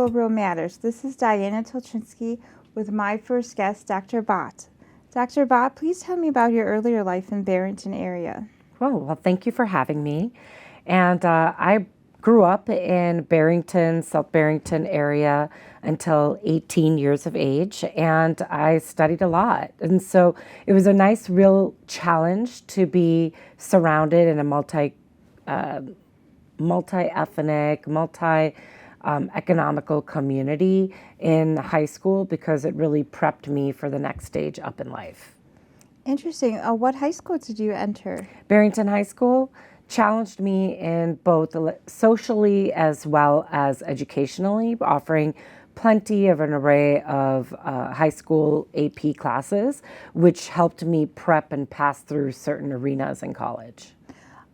What Real Matters. This is Diana Tulchinsky with my first guest, Dr. Bhatt. Dr. Bhatt, please tell me about your earlier life in Barrington area. Well, thank you for having me. And I grew up in Barrington, South Barrington area until 18 years of age, and I studied a lot. And so it was a nice, real challenge to be surrounded in a multi-ethnic, economical community in high school, because it really prepped me for the next stage up in life. Interesting. What high school did you enter? Barrington High School challenged me in both socially as well as educationally, offering plenty of an array of high school AP classes, which helped me prep and pass through certain arenas in college.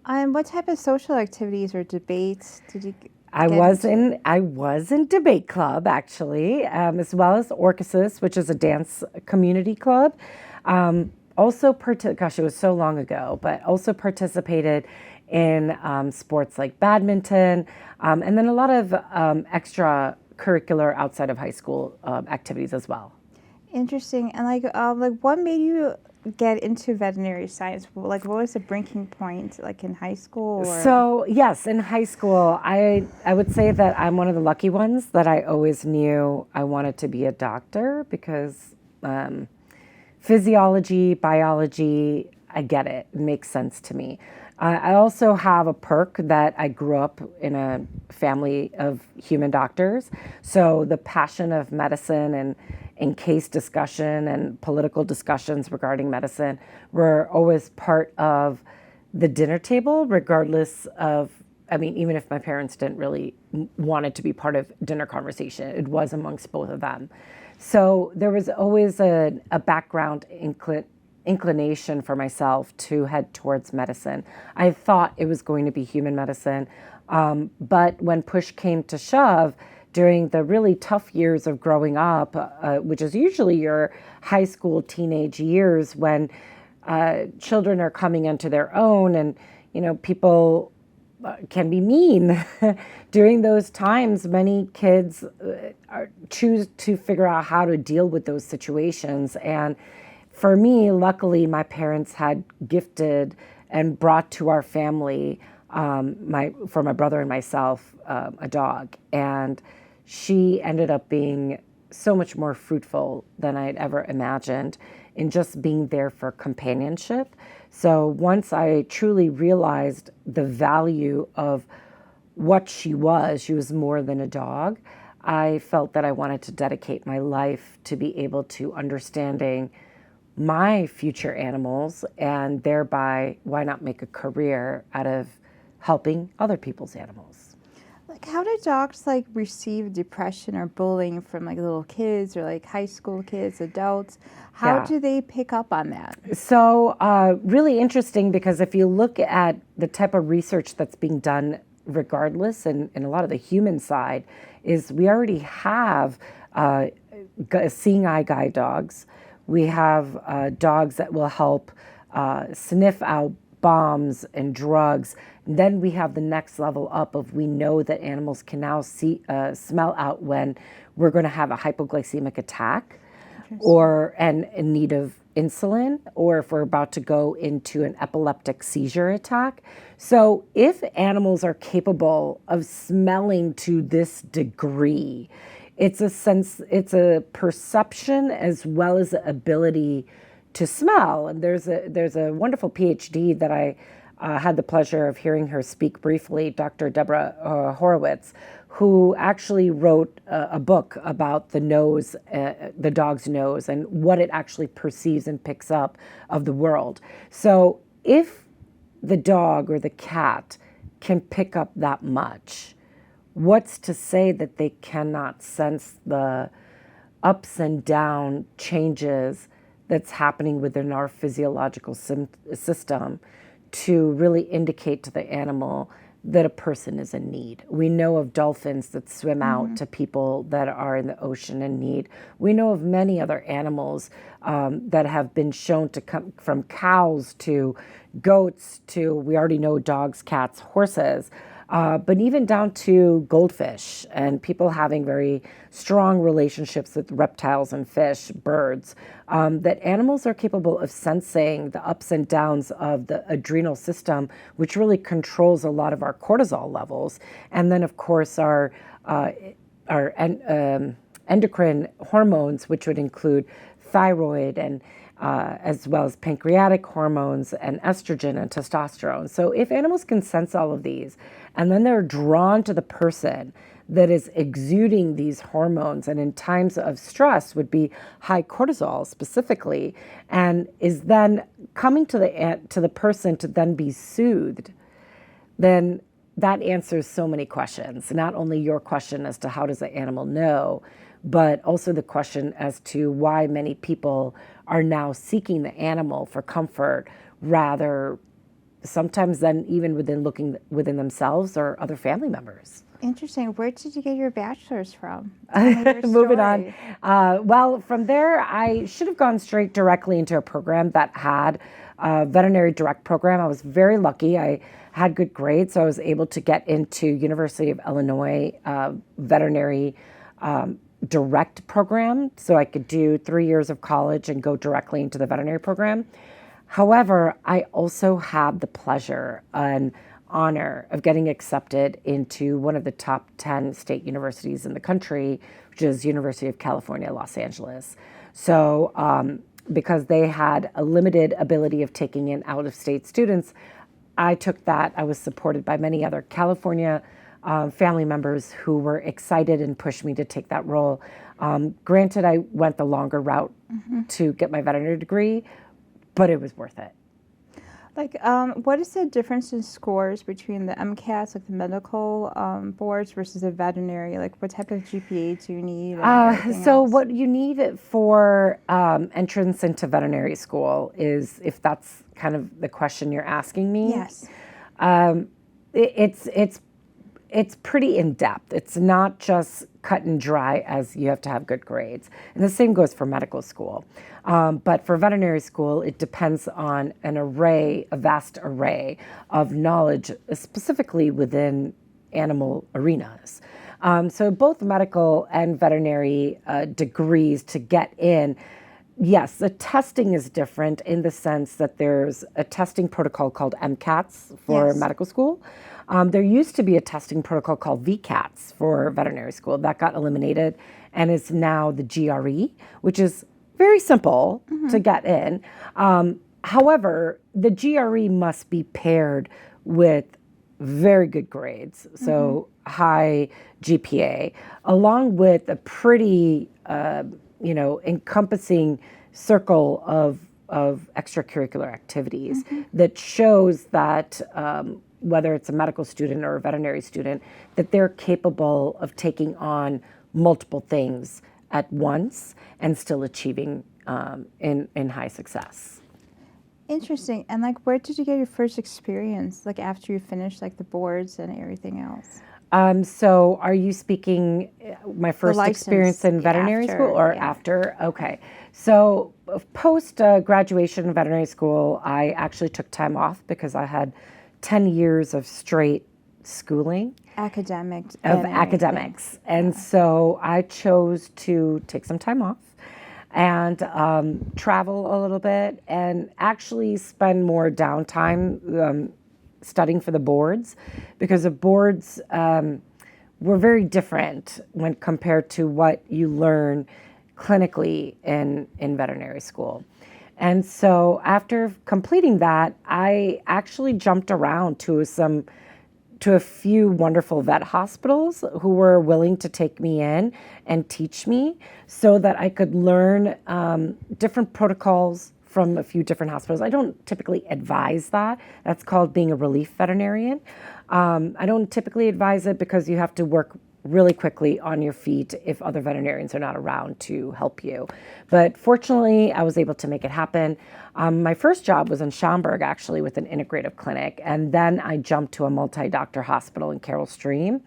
What type of social activities or debates did you I was in debate club, actually, as well as Orchesis, which is a dance community club. Also, gosh, it was so long ago, but also participated in sports like badminton, and then a lot of extracurricular outside of high school activities as well. Interesting. And what made you get into veterinary science? What was the breaking point, in high school? Or? So yes, in high school, I would say that I'm one of the lucky ones that I always knew I wanted to be a doctor, because physiology, biology, I get it. It makes sense to me. I also have a perk that I grew up in a family of human doctors. So the passion of medicine and case discussion and political discussions regarding medicine were always part of the dinner table, regardless of, even if my parents didn't really want it to be part of dinner conversation, it was amongst both of them. So there was always a background inclination for myself to head towards medicine. I thought it was going to be human medicine, but when push came to shove, during the really tough years of growing up, which is usually your high school, teenage years, when children are coming into their own, and people can be mean. During those times, many kids choose to figure out how to deal with those situations. And for me, luckily, my parents had gifted and brought to our family, for my brother and myself, a dog. And she ended up being so much more fruitful than I'd ever imagined in just being there for companionship. So once I truly realized the value of what she was more than a dog, I felt that I wanted to dedicate my life to be able to understanding my future animals, and thereby, why not make a career out of helping other people's animals? How do dogs receive depression or bullying from little kids or high school kids, adults? How do they pick up on that? So really interesting, because if you look at the type of research that's being done regardless, and a lot of the human side, is we already have seeing eye guide dogs. We have dogs that will help sniff out bombs and drugs. And then we have the next level up of, we know that animals can now smell out when we're going to have a hypoglycemic attack, or in need of insulin, or if we're about to go into an epileptic seizure attack. So if animals are capable of smelling to this degree, it's a perception as well as the ability to smell. And there's a wonderful PhD that I had the pleasure of hearing her speak briefly, Dr. Deborah Horowitz, who actually wrote a book about the nose, the dog's nose, and what it actually perceives and picks up of the world. So if the dog or the cat can pick up that much, what's to say that they cannot sense the ups and down changes that's happening within our physiological system to really indicate to the animal that a person is in need? We know of dolphins that swim out to people that are in the ocean in need. We know of many other animals that have been shown to come, from cows to goats to, we already know, dogs, cats, horses, but even down to goldfish and people having very strong relationships with reptiles and fish, birds, that animals are capable of sensing the ups and downs of the adrenal system, which really controls a lot of our cortisol levels. And then, of course, our endocrine hormones, which would include thyroid and as well as pancreatic hormones and estrogen and testosterone. So if animals can sense all of these, and then they're drawn to the person that is exuding these hormones, and in times of stress would be high cortisol specifically, and is then coming to the person to then be soothed, then that answers so many questions. Not only your question as to how does the animal know, but also the question as to why many people are now seeking the animal for comfort rather sometimes than even looking within themselves or other family members. Interesting. Where did you get your bachelor's from? Moving on. Well, from there, I should have gone straight directly into a program that had a veterinary direct program. I was very lucky. I had good grades, so I was able to get into University of Illinois veterinary direct program, so I could do 3 years of college and go directly into the veterinary program. However, I also had the pleasure and honor of getting accepted into one of the top 10 state universities in the country, which is University of California, Los Angeles. So because they had a limited ability of taking in out-of-state students, I took that. I was supported by many other California family members who were excited and pushed me to take that role. Granted, I went the longer route to get my veterinary degree, but it was worth it. Like, what is the difference in scores between the MCATs, like the medical boards, versus the veterinary? Like, what type of GPA do you need? So what you need for entrance into veterinary school is, if that's kind of the question you're asking me. Yes. It's pretty in-depth. It's not just cut and dry as you have to have good grades. And the same goes for medical school. But for veterinary school, it depends on a vast array of knowledge, specifically within animal arenas. So both medical and veterinary degrees to get in, yes, the testing is different in the sense that there's a testing protocol called MCATs for medical school. There used to be a testing protocol called VCATs for veterinary school. That got eliminated and is now the GRE, which is very simple to get in. However, the GRE must be paired with very good grades, so high GPA, along with a pretty, encompassing circle of extracurricular activities that shows that whether it's a medical student or a veterinary student, that they're capable of taking on multiple things at once and still achieving in high success. Interesting. And like, where did you get your first experience, like after you finished like the boards and everything else? So are you speaking my first experience in veterinary school or after? Okay. So post graduation in veterinary school, I actually took time off because I had 10 years of straight schooling. Academics. And so I chose to take some time off and travel a little bit and actually spend more downtime studying for the boards, because the boards were very different when compared to what you learn clinically in veterinary school. And so after completing that, I actually jumped around to a few wonderful vet hospitals who were willing to take me in and teach me so that I could learn different protocols from a few different hospitals. I don't typically advise that. That's called being a relief veterinarian. I don't typically advise it because you have to work really quickly on your feet if other veterinarians are not around to help you. But fortunately, I was able to make it happen. My first job was in Schaumburg, actually, with an integrative clinic. And then I jumped to a multi-doctor hospital in Carroll Stream,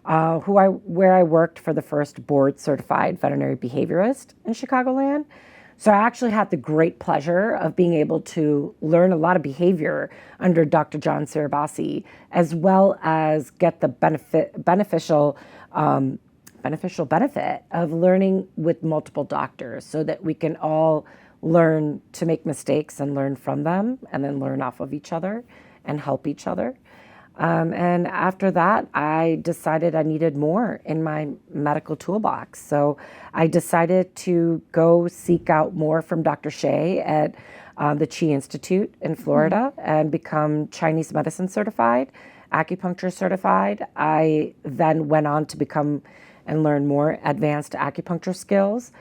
where I worked for the first board-certified veterinary behaviorist in Chicagoland. So I actually had the great pleasure of being able to learn a lot of behavior under Dr. John Sirabasi, as well as get the beneficial benefit of learning with multiple doctors so that we can all learn to make mistakes and learn from them and then learn off of each other and help each other. And after that, I decided I needed more in my medical toolbox. So I decided to go seek out more from Dr. Shea at the Chi Institute in Florida and become Chinese medicine certified, acupuncture certified. I then went on to become and learn more advanced acupuncture skills,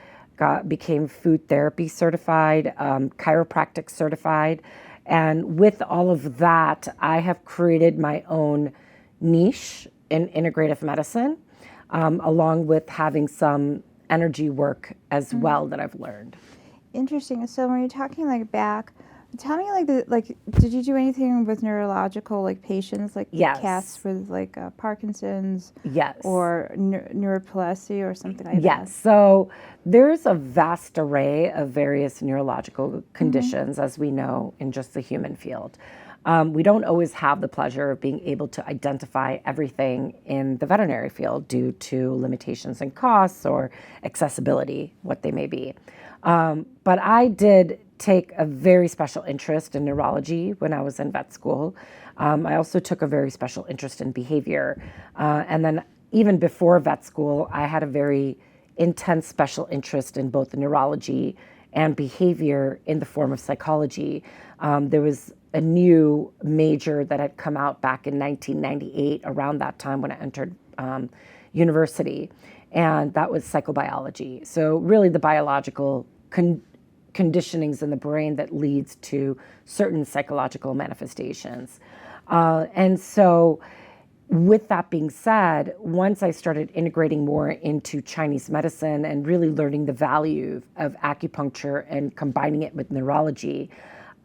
became food therapy certified, chiropractic certified. And with all of that, I have created my own niche in integrative medicine, along with having some energy work as well that I've learned. Interesting. So when you're talking like back, tell me did you do anything with neurological like patients like Yes. cats with like Parkinson's? Yes. Or neuroplasty or something like that? Yes. So there's a vast array of various neurological conditions, as we know, in just the human field. We don't always have the pleasure of being able to identify everything in the veterinary field due to limitations in costs or accessibility, what they may be. But I did take a very special interest in neurology when I was in vet school. I also took a very special interest in behavior. And then even before vet school, I had a very intense special interest in both neurology and behavior in the form of psychology. There was a new major that had come out back in 1998, around that time when I entered university, and that was psychobiology. So really the biological conditionings in the brain that leads to certain psychological manifestations. And so with that being said, once I started integrating more into Chinese medicine and really learning the value of acupuncture and combining it with neurology,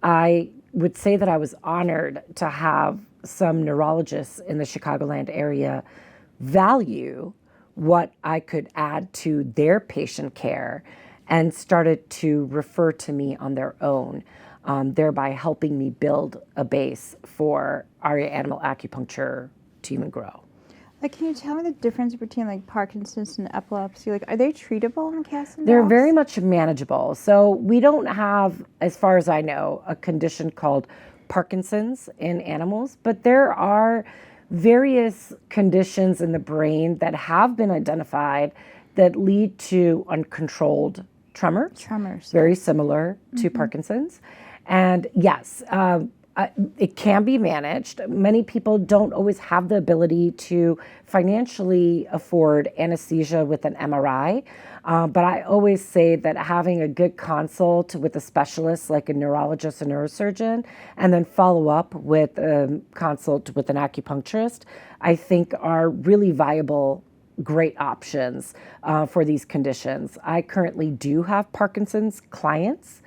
I would say that I was honored to have some neurologists in the Chicagoland area value what I could add to their patient care and started to refer to me on their own, thereby helping me build a base for Aria Animal Acupuncture to even grow. Like, can you tell me the difference between like Parkinson's and epilepsy? Like, are they treatable in cats and They're dogs? very much manageable. So we don't have, as far as I know, a condition called Parkinson's in animals, but there are various conditions in the brain that have been identified that lead to uncontrolled tremors. Tremors. Very similar to Parkinson's. And yes, it can be managed. Many people don't always have the ability to financially afford anesthesia with an MRI. But I always say that having a good consult with a specialist like a neurologist or neurosurgeon, and then follow up with a consult with an acupuncturist, I think are really viable, great options for these conditions. I currently do have Parkinson's clients.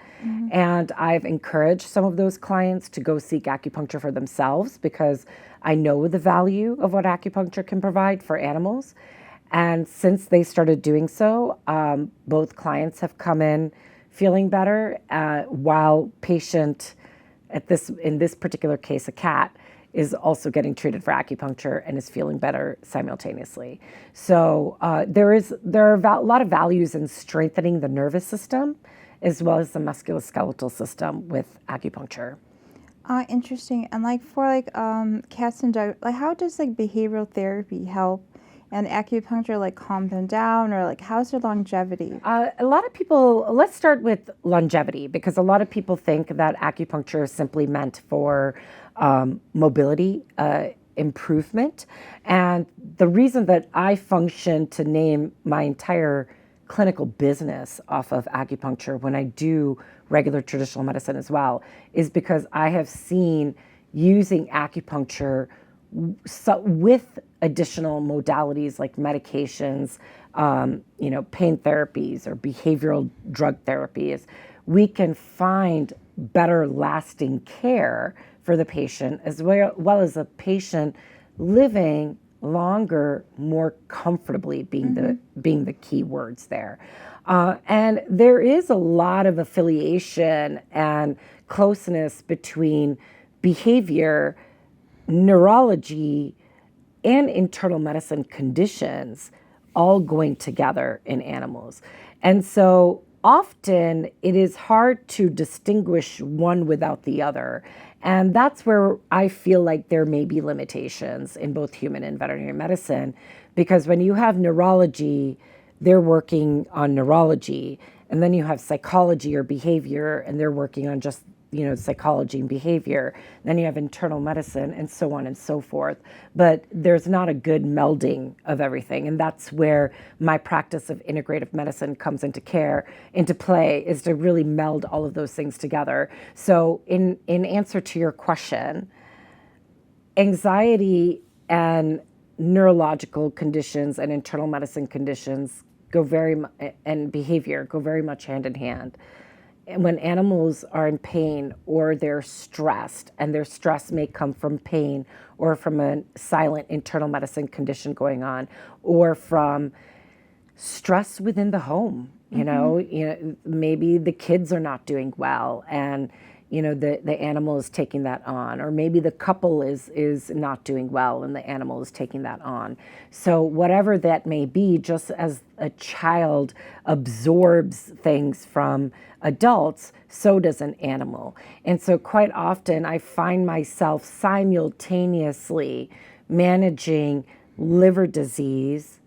And I've encouraged some of those clients to go seek acupuncture for themselves because I know the value of what acupuncture can provide for animals. And since they started doing so, both clients have come in feeling better, while patient in this particular case, a cat, is also getting treated for acupuncture and is feeling better simultaneously. So there are a lot of values in strengthening the nervous system as well as the musculoskeletal system with acupuncture. Interesting. And like for like cats and dogs, like how does like behavioral therapy help and acupuncture like calm them down, or like how's their longevity? A lot of people, let's start with longevity, because a lot of people think that acupuncture is simply meant for mobility improvement. And the reason that I function to name my entire clinical business off of acupuncture when I do regular traditional medicine as well is because I have seen using acupuncture with additional modalities like medications, pain therapies or behavioral drug therapies, we can find better lasting care for the patient as well as a patient living longer more comfortably being the key words there. And there is a lot of affiliation and closeness between behavior, neurology, and internal medicine conditions all going together in animals. And so often it is hard to distinguish one without the other. And that's where I feel like there may be limitations in both human and veterinary medicine, because when you have neurology, they're working on neurology, and then you have psychology or behavior, and they're working on just psychology and behavior. Then you have internal medicine and so on and so forth. But there's not a good melding of everything. And that's where my practice of integrative medicine comes into play, is to really meld all of those things together. So in answer to your question, anxiety and neurological conditions and internal medicine conditions and behavior go very much hand in hand. When animals are in pain or they're stressed, and their stress may come from pain or from a silent internal medicine condition going on, or from stress within the home, maybe the kids are not doing well, and the animal is taking that on, or maybe the couple is not doing well and the animal is taking that on. So whatever that may be, just as a child absorbs things from adults, so does an animal. And so quite often I find myself simultaneously managing liver disease,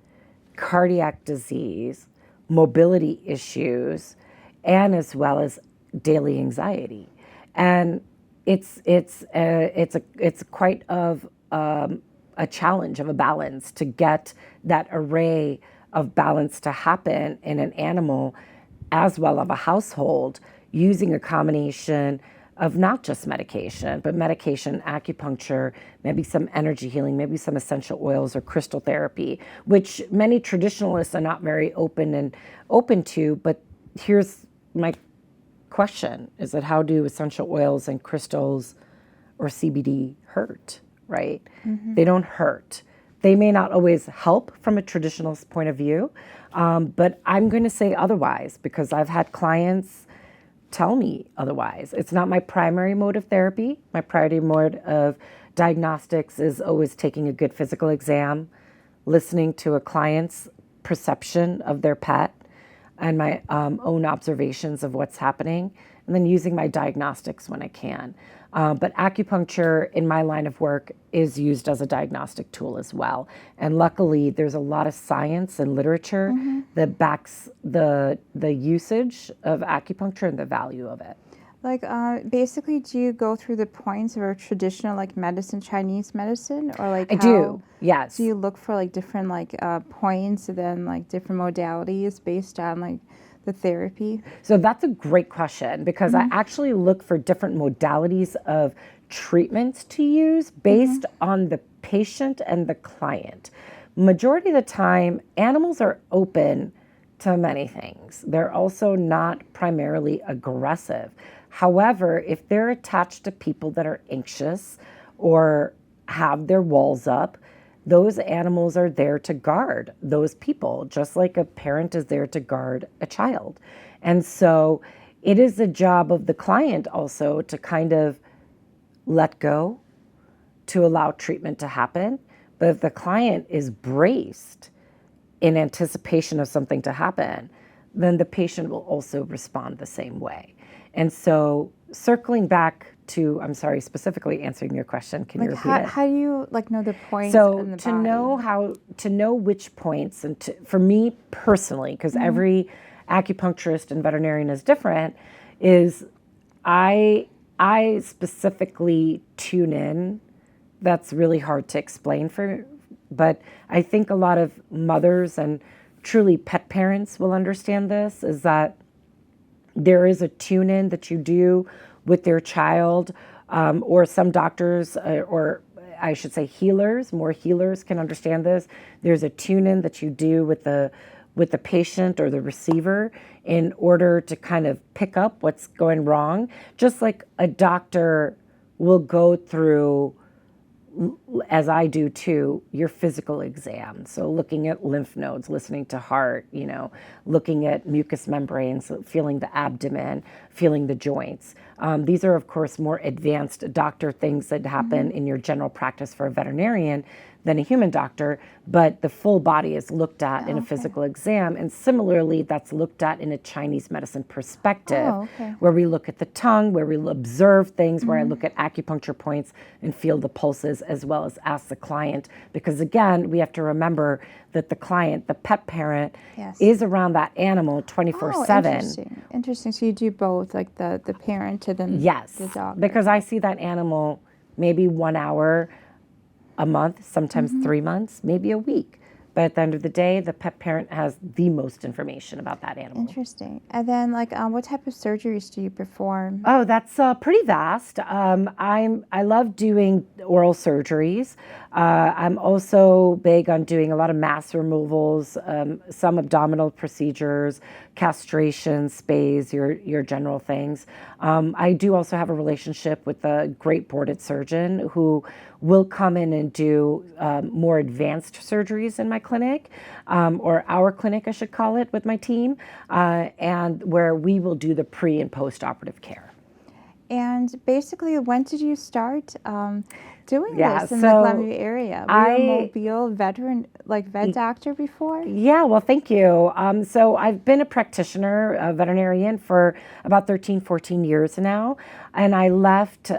cardiac disease, mobility issues, and as well as daily anxiety. And it's quite of a challenge of a balance to get that array of balance to happen in an animal as well as a household, using a combination of not just medication, but medication, acupuncture, maybe some energy healing, maybe some essential oils or crystal therapy, which many traditionalists are not very open to. But here's my question, is that how do essential oils and crystals or CBD hurt, right? They don't hurt. They may not always help from a traditionalist point of view, but I'm going to say otherwise, because I've had clients tell me otherwise. It's not my primary mode of therapy. My primary mode of diagnostics is always taking a good physical exam, listening to a client's perception of their pet, and my own observations of what's happening, and then using my diagnostics when I can. But acupuncture in my line of work is used as a diagnostic tool as well. And luckily, there's a lot of science and literature that backs the usage of acupuncture and the value of it. Like, basically, do you go through the points of a traditional, like, medicine, Chinese medicine? Or, like, I do, yes. Do you look for, like, different, like, points and then, like, different modalities based on, like, the therapy? So that's a great question, because I actually look for different modalities of treatments to use based on the patient and the client. Majority of the time, animals are open to many things. They're also not primarily aggressive. However, if they're attached to people that are anxious or have their walls up, those animals are there to guard those people, just like a parent is there to guard a child. And so it is the job of the client also to kind of let go, to allow treatment to happen. But if the client is braced in anticipation of something to happen, then the patient will also respond the same way. And so circling back to, I'm sorry, specifically answering your question, can you repeat it? How do you, like, know the points So in the to body? to know which points, and for me personally, because every acupuncturist and veterinarian is different, is I specifically tune in. That's really hard to explain but I think a lot of mothers and truly pet parents will understand this, is that there is a tune in that you do with their child, or some doctors, or I should say healers, more healers can understand this. There's a tune in that you do with the patient or the receiver in order to kind of pick up what's going wrong. Just like a doctor will go through as I do too, your physical exam. So looking at lymph nodes, listening to heart, looking at mucous membranes, feeling the abdomen, feeling the joints. These are, of course, more advanced doctor things that happen in your general practice for a veterinarian than a human doctor, but the full body is looked at in a physical exam. And similarly, that's looked at in a Chinese medicine perspective, where we look at the tongue, where we observe things, where I look at acupuncture points and feel the pulses, as well as ask the client. Because again, we have to remember that the client, the pet parent, is around that animal 24/7. Interesting. So you do both, like the parent and then the dog. Because I see that animal maybe 1 hour a month, sometimes 3 months, maybe a week. But at the end of the day, the pet parent has the most information about that animal. Interesting. And then, what type of surgeries do you perform? Oh, that's pretty vast. I love doing oral surgeries. I'm also big on doing a lot of mass removals, some abdominal procedures, castration, spays, your general things. I do also have a relationship with a great boarded surgeon who will come in and do more advanced surgeries in my clinic, or our clinic, I should call it, with my team, and where we will do the pre and post operative care. And basically, when did you start doing this in the Glenview area? Were you a mobile vet doctor before? Yeah, well, thank you. So I've been a practitioner, a veterinarian, for about 13, 14 years now. And I left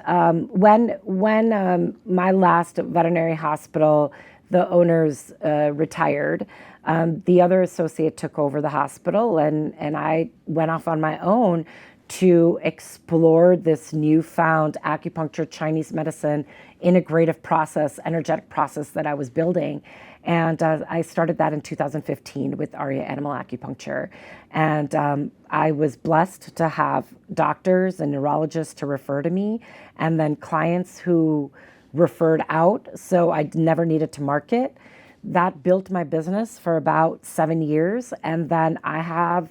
when my last veterinary hospital, the owners retired. The other associate took over the hospital, and I went off on my own to explore this newfound acupuncture, Chinese medicine, integrative process, energetic process that I was building. And I started that in 2015 with Aria Animal Acupuncture. And I was blessed to have doctors and neurologists to refer to me, and then clients who referred out, so I never needed to market. That built my business for about 7 years. And then I have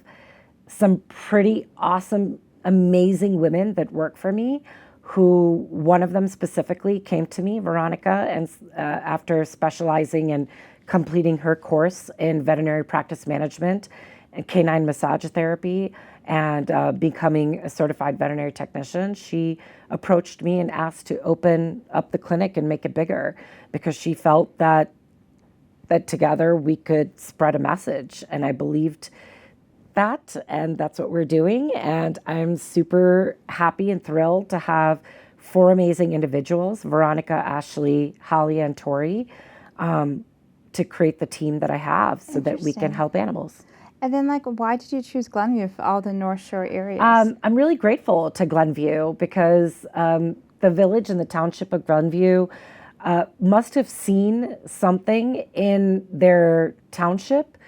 some pretty awesome, amazing women that work for me, who one of them specifically came to me, Veronica, and after specializing and completing her course in veterinary practice management and canine massage therapy and becoming a certified veterinary technician, she approached me and asked to open up the clinic and make it bigger, because she felt that together we could spread a message. And I believed that, and that's what we're doing. And I'm super happy and thrilled to have 4 amazing individuals, Veronica, Ashley, Holly, and Tori, to create the team that I have so that we can help animals. And then, why did you choose Glenview for all the North Shore areas? I'm really grateful to Glenview, because the village and the township of Glenview must have seen something in their township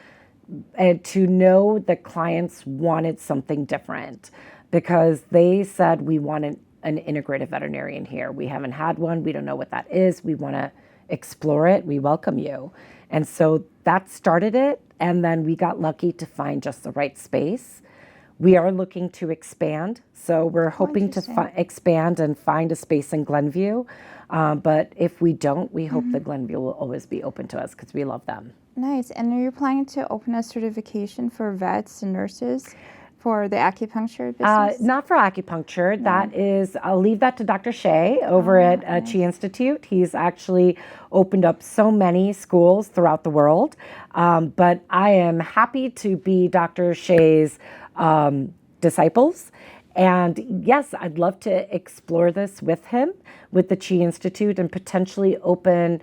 and to know that clients wanted something different, because they said, we want an integrative veterinarian here. We haven't had one. We don't know what that is. We want to explore it. We welcome you. And so that started it. And then we got lucky to find just the right space. We are looking to expand. So we're hoping to expand and find a space in Glenview. But if we don't, we hope that Glenview will always be open to us, because we love them. Nice. And are you planning to open a certification for vets and nurses for the acupuncture business? Not for acupuncture. No. That is, I'll leave that to Dr. Shea over at Chi Institute. He's actually opened up so many schools throughout the world. But I am happy to be Dr. Shea's disciples. And yes, I'd love to explore this with him, with the Chi Institute, and potentially open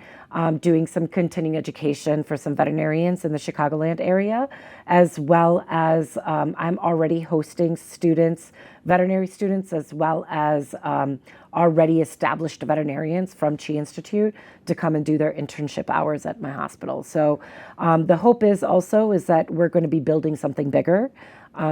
doing some continuing education for some veterinarians in the Chicagoland area, as well as I'm already hosting students, veterinary students, as well as already established veterinarians from Chi Institute to come and do their internship hours at my hospital. So the hope is that we're going to be building something bigger.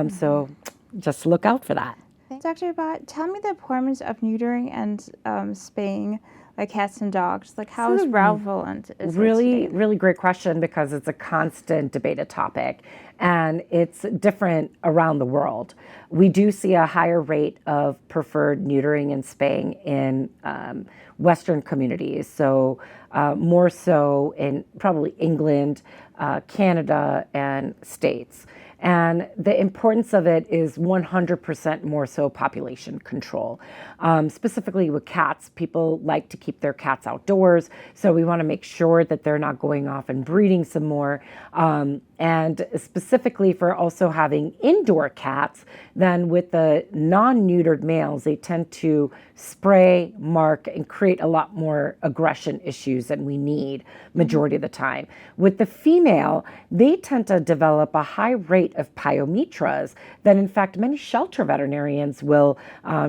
So just look out for that. Dr. Bhatt, tell me the importance of neutering and spaying. like cats and dogs? Like how So relevant is it really, today? really great question because it's a constant debated topic and it's different around the world. We do see a higher rate of preferred neutering and spaying in Western communities. So more so in probably England, Canada, and States. And the importance of it is 100% more so population control. Specifically with cats, people like to keep their cats outdoors. So we want to make sure that they're not going off and breeding some more. And specifically for also having indoor cats, then with the non-neutered males, they tend to spray, mark, and create a lot more aggression issues than we need majority of the time. With the female, they tend to develop a high rate of pyometras that in fact many shelter veterinarians will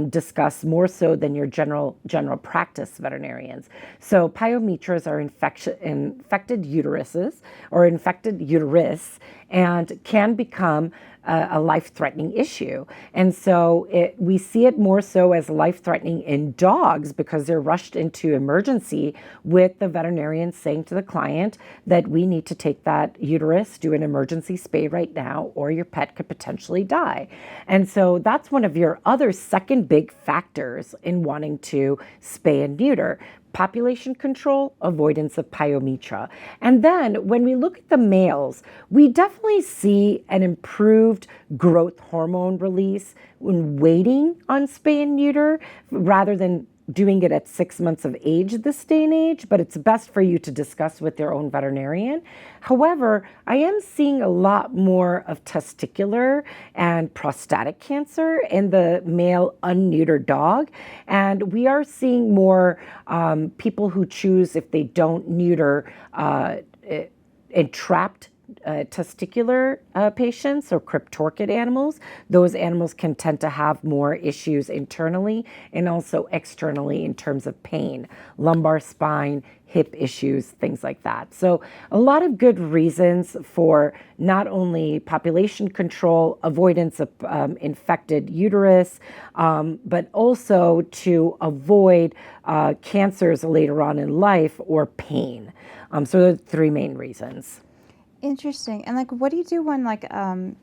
discuss more so than your general practice veterinarians. So pyometras are infected uteruses or infected uterus and can become a life-threatening issue. And so we see it more so as life-threatening in dogs because they're rushed into emergency with the veterinarian saying to the client that we need to take that uterus, do an emergency spay right now, or your pet could potentially die. And so that's one of your other second big factors in wanting to spay and neuter. Population control, avoidance of pyometra. And then when we look at the males, we definitely see an improved growth hormone release when waiting on spay and neuter rather than doing it at 6 months of age this day and age, but it's best for you to discuss with your own veterinarian. However, I am seeing a lot more of testicular and prostatic cancer in the male unneutered dog. And we are seeing more people who choose, if they don't neuter, entrapped testicular patients or cryptorchid animals. Those animals can tend to have more issues internally and also externally in terms of pain, lumbar spine, hip issues, things like that. So a lot of good reasons for not only population control, avoidance of infected uterus, but also to avoid cancers later on in life or pain. So those are the three main reasons. Interesting. And like, what do you do when like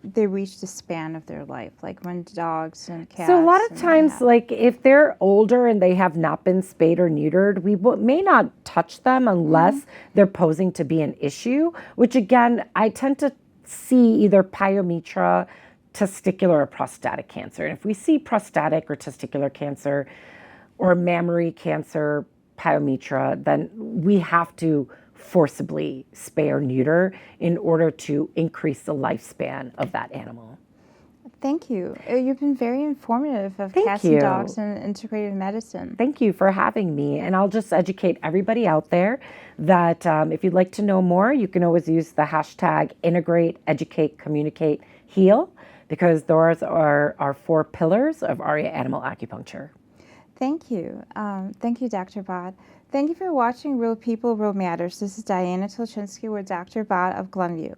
they reach the span of their life, like when dogs and cats? So a lot of and times, like if they're older and they have not been spayed or neutered, we may not touch them unless they're posing to be an issue, which again, I tend to see either pyometra, testicular or prostatic cancer. And if we see prostatic or testicular cancer or mammary cancer, pyometra, then we have to forcibly spay or neuter in order to increase the lifespan of that animal. Thank you. You've been very informative of Thank cats you. and dogs and integrative medicine. Thank you for having me. And I'll just educate everybody out there that if you'd like to know more, you can always use the hashtag integrate, educate, communicate, heal, because those are our 4 pillars of ARIA Animal Acupuncture. Thank you. Thank you, Dr. Bhatt. Thank you for watching Real People, Real Matters. This is Diana Tulchinsky with Dr. Bhatt of Glenview.